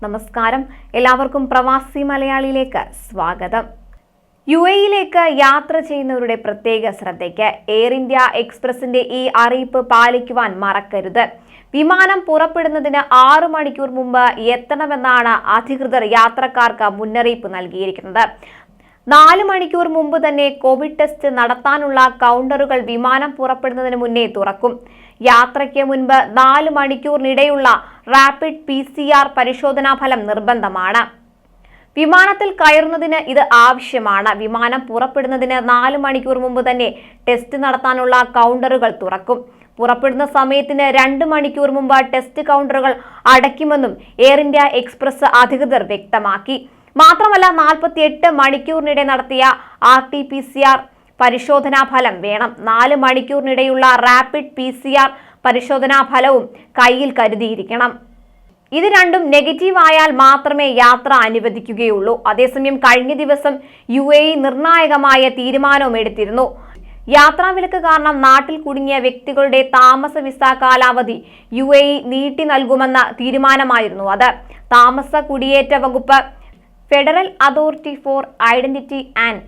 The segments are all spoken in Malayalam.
നമസ്കാരം, എല്ലാവർക്കും പ്രവാസി മലയാളിയിലേക്ക് സ്വാഗതം. UAE-യിലേക്ക് യാത്ര ചെയ്യുന്നവരുടെ പ്രത്യേക ശ്രദ്ധയ്ക്ക് എയർ ഇന്ത്യ എക്സ്പ്രസിന്റെ ഈ അറിയിപ്പ് പാലിക്കുവാൻ മറക്കരുത്. വിമാനം പുറപ്പെടുന്നതിന് 6 മണിക്കൂർ മുമ്പ് എത്തണമെന്നാണ് അധികൃതർ യാത്രക്കാർക്ക് മുന്നറിയിപ്പ് നൽകിയിരിക്കുന്നത്. 4 മണിക്കൂർ മുമ്പ് തന്നെ കോവിഡ് ടെസ്റ്റ് നടത്താനുള്ള കൗണ്ടറുകൾ വിമാനം പുറപ്പെടുന്നതിന് മുന്നേ തുറക്കും. യാത്രയ്ക്ക് മുൻപ് 4 മണിക്കൂറിനിടെയുള്ള റാപ്പിഡ് PCR പരിശോധനാ ഫലം നിർബന്ധമാണ്. വിമാനത്തിൽ കയറുന്നതിന് ഇത് ആവശ്യമാണ്. വിമാനം പുറപ്പെടുന്നതിന് 4 മണിക്കൂർ മുമ്പ് തന്നെ ടെസ്റ്റ് നടത്താനുള്ള കൗണ്ടറുകൾ തുറക്കും. പുറപ്പെടുന്ന സമയത്തിന് 2 മണിക്കൂർ മുമ്പ് ടെസ്റ്റ് കൗണ്ടറുകൾ അടയ്ക്കുമെന്നും എയർ ഇന്ത്യ എക്സ്പ്രസ് അധികൃതർ വ്യക്തമാക്കി. മാത്രമല്ല, 48 മണിക്കൂറിനിടെ നടത്തിയ RT-PCR പരിശോധനാ ഫലം വേണം. 4 മണിക്കൂറിനിടെയുള്ള റാപ്പിഡ് PCR പരിശോധനാ ഫലവും കയ്യിൽ കരുതിയിരിക്കണം. ഇത് രണ്ടും നെഗറ്റീവ് ആയാൽ മാത്രമേ യാത്ര അനുവദിക്കുകയുള്ളൂ. അതേസമയം കഴിഞ്ഞ ദിവസം UAE നിർണായകമായ തീരുമാനവും എടുത്തിരുന്നു. യാത്രാവിലക്ക് കാരണം നാട്ടിൽ കുടുങ്ങിയ വ്യക്തികളുടെ താമസ വിസ കാലാവധി UAE നീട്ടി നൽകുമെന്ന തീരുമാനമായിരുന്നു അത്. താമസ കുടിയേറ്റ വകുപ്പ്, federal authority four identity and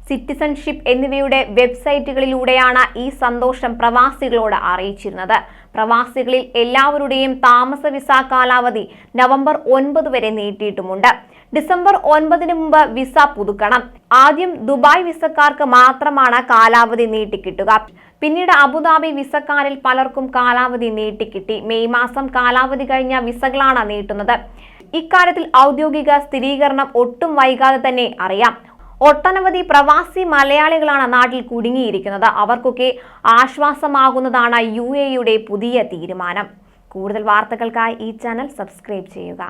citizenship എന്നിവയുടെ വെബ്സൈറ്റുകളിലൂടെയാണ് ഈ സന്തോഷം പ്രവാസികളോട് അറിയിച്ചിരുന്നത്. പ്രവാസികളിൽ എല്ലാവരുടെയും താമസ വിസ കാലാവധി നവംബർ 9 വരെ നീട്ടിയിട്ടുമുണ്ട്. ഡിസംബർ 9 മുമ്പ് വിസ പുതുക്കണം. ആദ്യം ദുബായ് വിസക്കാർക്ക് മാത്രമാണ് കാലാവധി നീട്ടിക്കിട്ടുക. പിന്നീട് അബുദാബി വിസക്കാരിൽ പലർക്കും കാലാവധി നീട്ടിക്കിട്ടി. മെയ് മാസം കാലാവധി കഴിഞ്ഞ വിസകളാണ് നീട്ടുന്നത്. ഇക്കാര്യത്തിൽ ഔദ്യോഗിക സ്ഥിരീകരണം ഒട്ടും വൈകാതെ തന്നെ അറിയാം. ഒട്ടനവധി പ്രവാസി മലയാളികളാണ് നാട്ടിൽ കുടുങ്ങിയിരിക്കുന്നത്. അവർക്കൊക്കെ ആശ്വാസമാകുന്നതാണ് UAE-യുടെ പുതിയ തീരുമാനം. കൂടുതൽ വാർത്തകൾക്കായി ഈ ചാനൽ സബ്സ്ക്രൈബ് ചെയ്യുക.